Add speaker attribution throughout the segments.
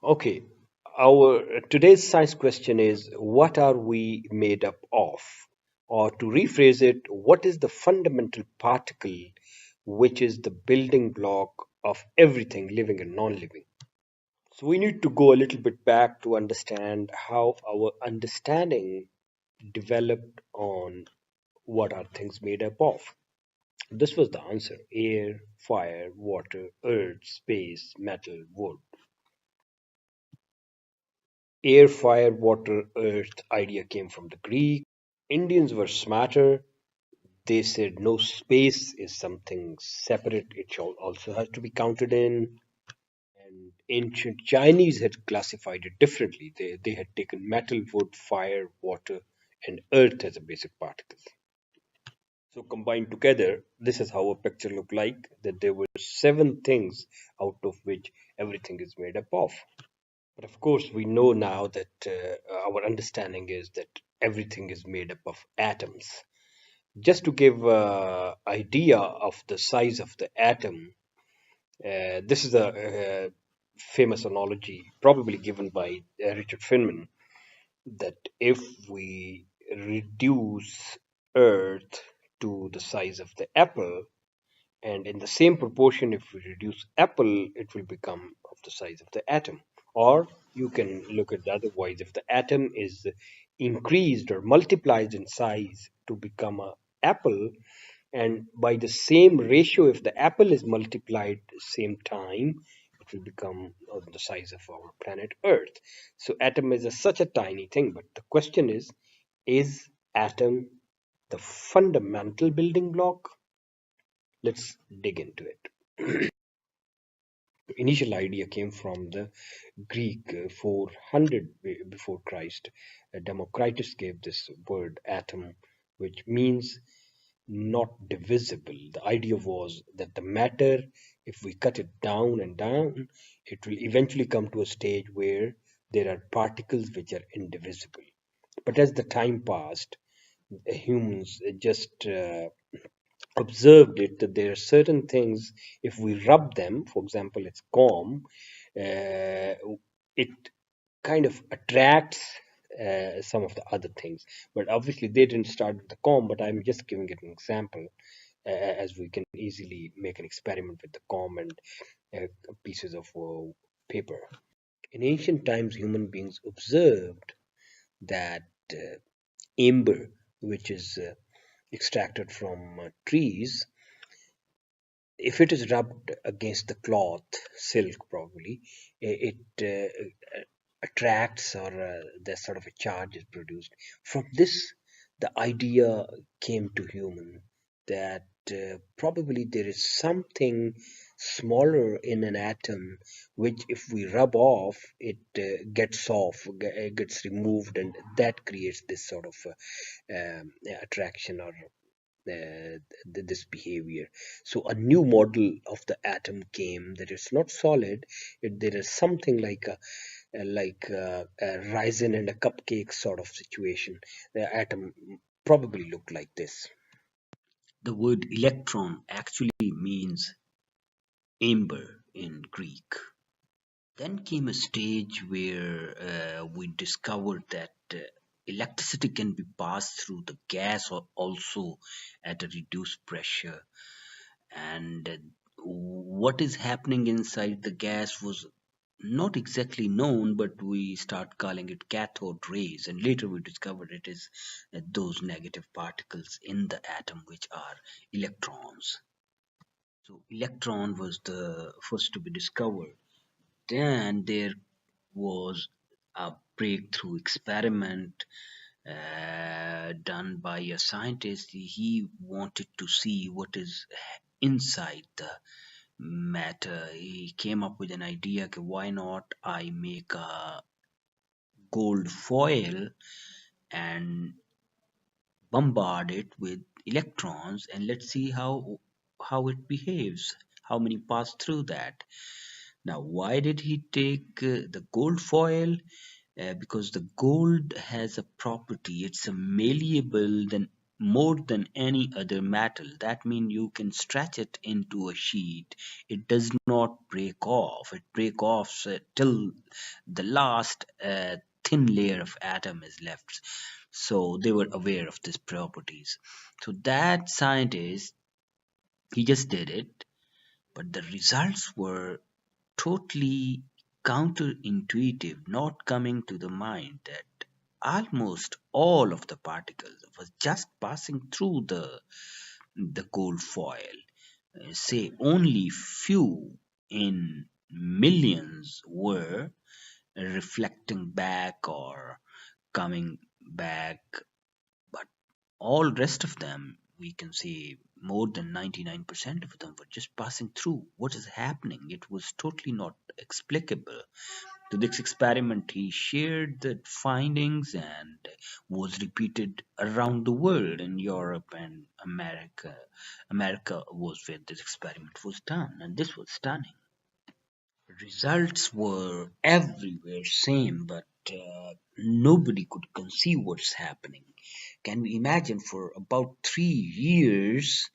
Speaker 1: Okay, our today's science question is what are we made up of? Or to rephrase it, what is the fundamental particle which is the building block of everything living and non living? So we need to go a little bit back to understand how our understanding developed on what are things made up of. This was the answer: air, fire, water, earth, space, metal, wood. Air, fire, water, earth idea came from the Greek. Indians were smarter. They said no, space is something separate. It shall also has to be counted in. And ancient Chinese had classified it differently. They had taken metal, wood, fire, water, and earth as a basic particle. So combined together, this is how a picture looked like. That there were seven things out of which everything is made up of. But of course, we know now that our understanding is that everything is made up of atoms. Just to give an idea of the size of the atom, this is a famous analogy, probably given by Richard Feynman, that if we reduce Earth to the size of the apple, and in the same proportion, if we reduce apple, it will become of the size of the atom. Or you can look at it otherwise: if the atom is increased or multiplied in size to become a apple, and by the same ratio, if the apple is multiplied same time, it will become of the size of our planet Earth. So atom is such a tiny thing, but the question is atom the fundamental building block? Let's dig into it. Initial idea came from the Greek 400 before Christ. Democritus gave this word atom, which means not divisible. The idea was that the matter, if we cut it down and down, it will eventually come to a stage where there are particles which are indivisible. But as the time passed, humans just observed it that there are certain things, if we rub them, for example, it's comb, it kind of attracts some of the other things. But obviously, they didn't start with the comb, but I'm just giving it an example, as we can easily make an experiment with the comb and pieces of paper. In ancient times, human beings observed that amber, which is extracted from trees, if it is rubbed against the cloth, silk probably, it attracts, or there's sort of a charge is produced. From this, the idea came to human that probably there is something smaller in an atom which, if we rub off, it gets off, gets removed, and that creates this sort of attraction or this behavior. So a new model of the atom came that it's not solid. There is something like a raisin and a cupcake sort of situation. The atom probably looked like this. The word electron actually means amber in Greek. Then came a stage where we discovered that electricity can be passed through the gas or also at a reduced pressure. And what is happening inside the gas was not exactly known, but we start calling it cathode rays. And later we discovered it is those negative particles in the atom, which are electrons. So electron was the first to be discovered. Then there was a breakthrough experiment done by a scientist. He wanted to see what is inside the matter. He came up with an idea, okay, why not I make a gold foil and bombard it with electrons, and let's see how it behaves, how many pass through that. Now, why did he take the gold foil? Because the gold has a property, it's a malleable, then
Speaker 2: more than any other metal. That means you can stretch it into a sheet. It does not break off. It breaks off till the last thin layer of atom is left. So they were aware of these properties. So that scientist, he just did it, but the results were totally counterintuitive, not coming to the mind that almost all of the particles was just passing through the gold foil. Say only few in millions were reflecting back or coming back, but all rest of them, we can say more than 99% of them were just passing through. What is happening? It was totally not explicable. To this experiment, he shared the findings and was repeated around the world. In Europe and America. America was where this experiment was done, and this was stunning. Results were everywhere same, but nobody could conceive what's happening. Can we imagine for about 3 years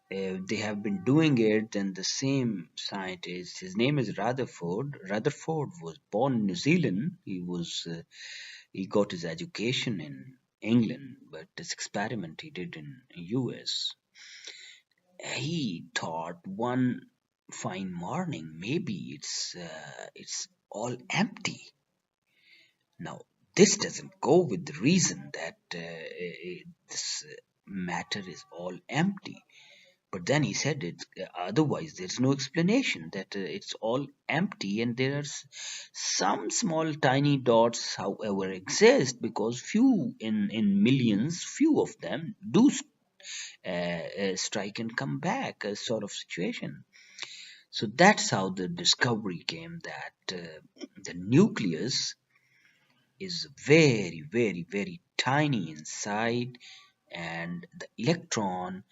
Speaker 2: they have been doing it, and the same scientist, his name is Rutherford was born in New Zealand. He got his education in England, but this experiment he did in US. He thought one fine morning maybe it's all empty. Now this doesn't go with the reason that this matter is all empty. But then he said it otherwise. There's no explanation that it's all empty, and there are some small tiny dots, however, exist because few in millions, few of them do strike and come back, a sort of situation. So that's how the discovery came that the nucleus is very, very, very tiny inside, and the electron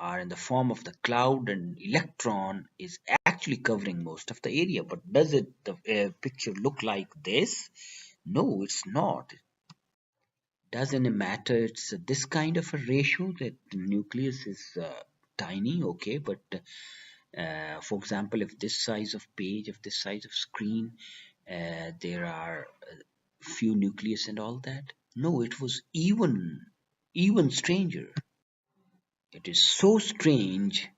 Speaker 2: are in the form of the cloud, and electron is actually covering most of the area. But does it the picture look like this? No, it's not. Doesn't matter. It's this kind of a ratio that the nucleus is tiny, okay, but for example, if this size of page, if this size of screen, there are few nucleus and all that. No, it was even stranger. It is so strange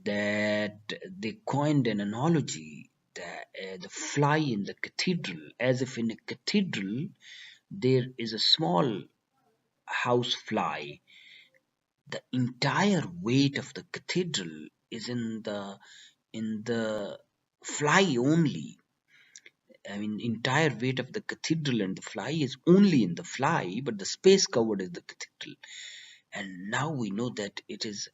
Speaker 2: that they coined an analogy that the fly in the cathedral, as if in a cathedral there is a small house fly. The entire weight of the cathedral is in the fly only. I mean, entire weight of the cathedral and the fly is only in the fly, but the space covered is the cathedral. And now we know that it is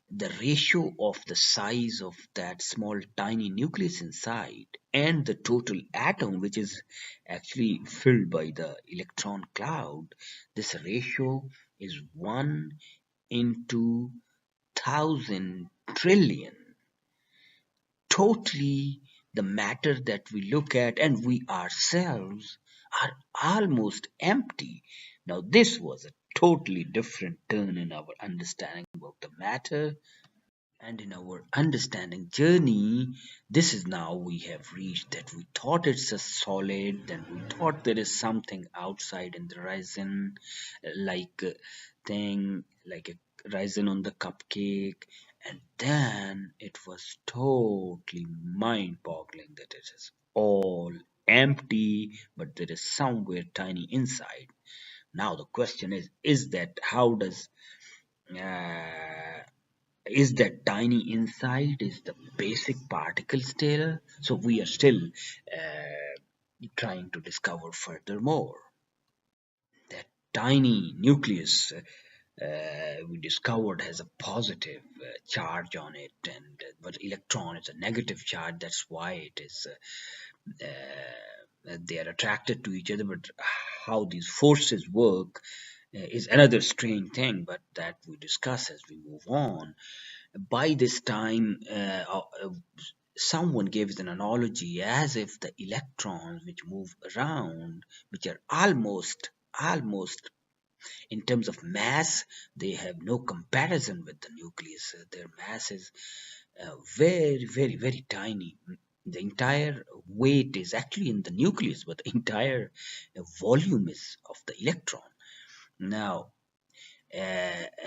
Speaker 2: the ratio of the size of that small tiny nucleus inside and the total atom, which is actually filled by the electron cloud. This ratio is 1 into 1,000 trillion. Totally, the matter that we look at and we ourselves are almost empty. Now, this was a totally different turn in our understanding about the matter. And in our understanding journey, this is now we have reached that we thought it's a solid, then we thought there is something outside in the horizon, like a thing, like a raisin on the cupcake, and then it was totally mind-boggling that it is all empty, but there is somewhere tiny inside. Now the question is that how does uh, is that tiny inside is the basic particle still? So we are still trying to discover furthermore. That tiny nucleus we discovered has a positive charge on it, and but electron is a negative charge. That's why it is they are attracted to each other. But how these forces work is another strange thing. But that we discuss as we move on. By this time, someone gives an analogy as if the electrons which move around, which are almost In terms of mass, they have no comparison with the nucleus. Their mass is very, very, very tiny. The entire weight is actually in the nucleus, but the entire volume is of the electron. Now,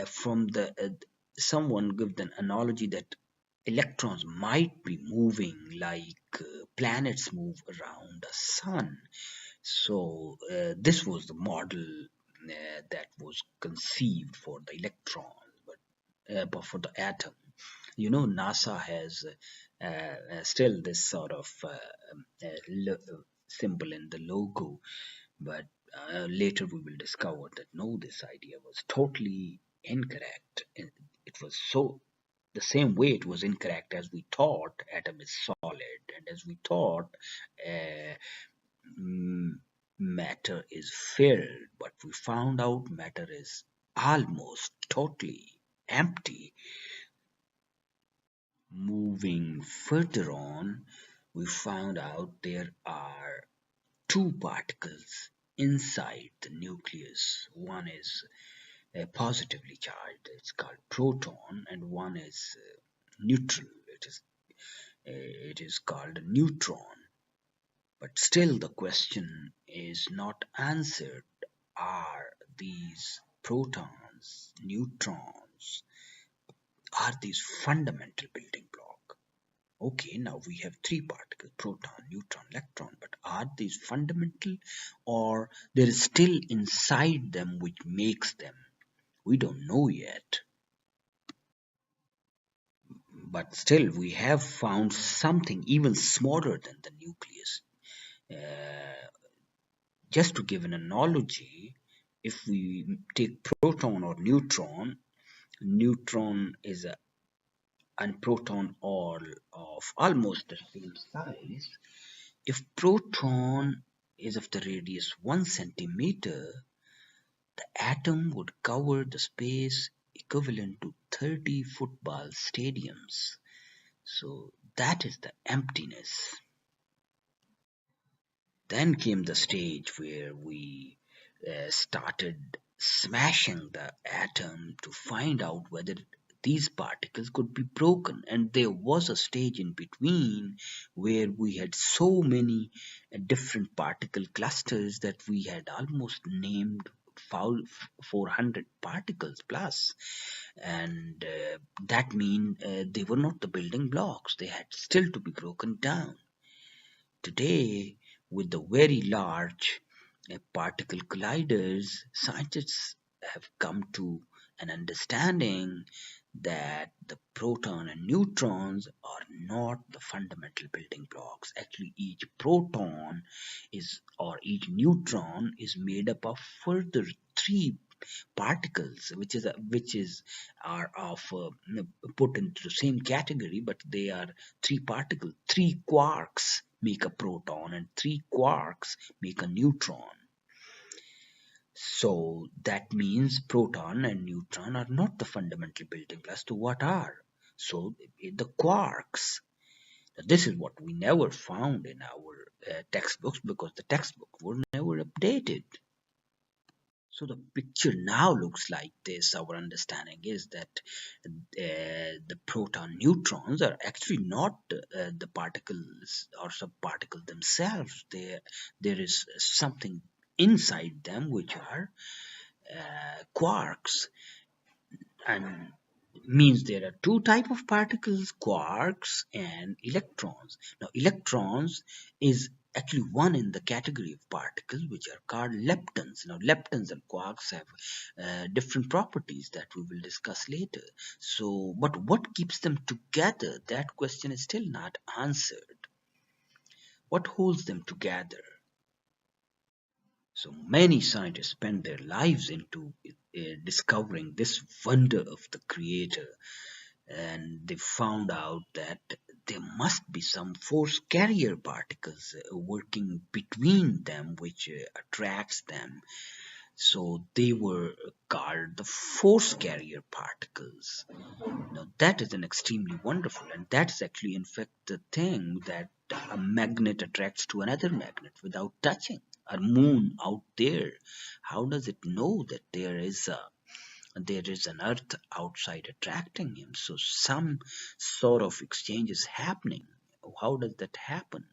Speaker 2: from the someone gave an analogy that electrons might be moving like planets move around the sun. So this was the model that was conceived for the electron, but for the atom. You know, NASA has still this sort of symbol in the logo, but later we will discover that no, this idea was totally incorrect. It was so the same way it was incorrect as we thought atom is solid, and as we thought uh, matter is filled, but we found out matter is almost totally empty. Moving further on, we found out there are two particles inside the nucleus. One is positively charged, it's called proton, and one is neutral, it is called a neutron. But still, the question is not answered. Are these protons, neutrons, are these fundamental building blocks? Okay, now we have three particles, proton, neutron, electron, but are these fundamental, or there is still inside them which makes them? We don't know yet. But still, we have found something even smaller than the nucleus. Uh, just to give an analogy, if we take proton or neutron, neutron is a and proton all of almost the same size. If proton is of the radius 1 centimeter, the atom would cover the space equivalent to 30 football stadiums. So that is the emptiness. Then came the stage where we started smashing the atom to find out whether these particles could be broken. And there was a stage in between where we had so many different particle clusters that we had almost named 400 particles plus, and that means they were not the building blocks, they had still to be broken down. Today, with the very large particle colliders, scientists have come to an understanding that the proton and neutrons are not the fundamental building blocks. Actually, each proton is or each neutron is made up of further three particles, which is are of put into the same category, but they are three particles. Three quarks make a proton, and three quarks make a neutron. So that means proton and neutron are not the fundamental building blocks. To what are? So the quarks. This is what we never found in our textbooks because the textbooks were never updated. So the picture now looks like this. Our understanding is that the proton neutrons are actually not the particles or subparticles themselves. There is something inside them which are quarks, and means there are two type of particles, quarks and electrons. Now electrons is actually one in the category of particles which are called leptons. Now leptons and quarks have different properties that we will discuss later. So but what keeps them together, that question is still not answered. What holds them together? So many scientists spend their lives into discovering this wonder of the creator, and they found out that there must be some force carrier particles working between them which attracts them. So they were called the force carrier particles. Now that is an extremely wonderful, and that's actually in fact the thing that a magnet attracts to another magnet without touching. a moon out there? How does it know that there is an earth outside attracting him? So some sort of exchange is happening. How does that happen?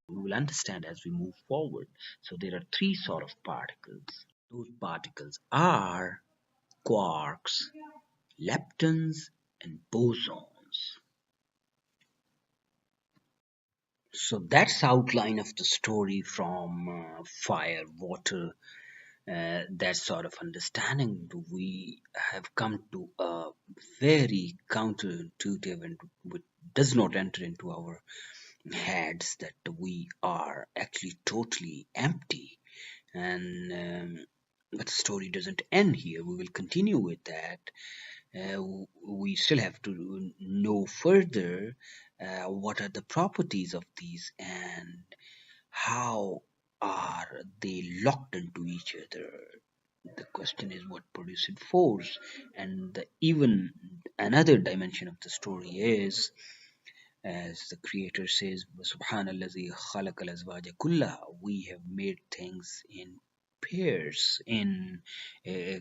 Speaker 2: We will understand as we move forward. So there are three sort of particles. Those particles are quarks, leptons, and bosons. So that's outline of the story from fire, water, that sort of understanding. We have come to a very counterintuitive and which does not enter into our heads that we are actually totally empty. And but the story doesn't end here. We will continue with that. We still have to know further what are the properties of these and how are they locked into each other. The question is what produces force, and even another dimension of the story is, as the creator says, Subhanallazi khalaqal azwaja kullaha, we have made things in pairs, in uh,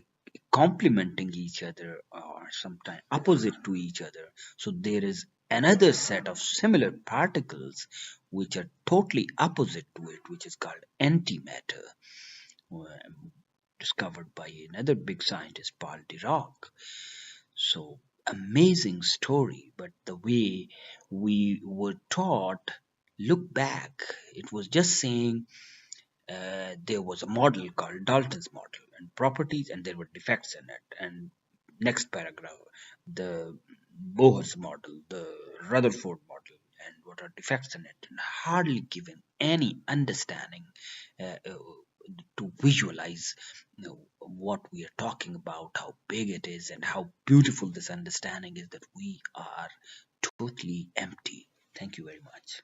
Speaker 2: complementing each other or sometimes opposite to each other. So there is another set of similar particles which are totally opposite to it, which is called antimatter, discovered by another big scientist, Paul Dirac. So amazing story, but the way we were taught, look back, it was just saying there was a model called Dalton's model and properties, and there were defects in it. And next paragraph, the Bohr's model, the Rutherford model, and what are defects in it, and hardly given any understanding to visualize what we are talking about, how big it is, and how beautiful this understanding is that we are totally empty. Thank you very much.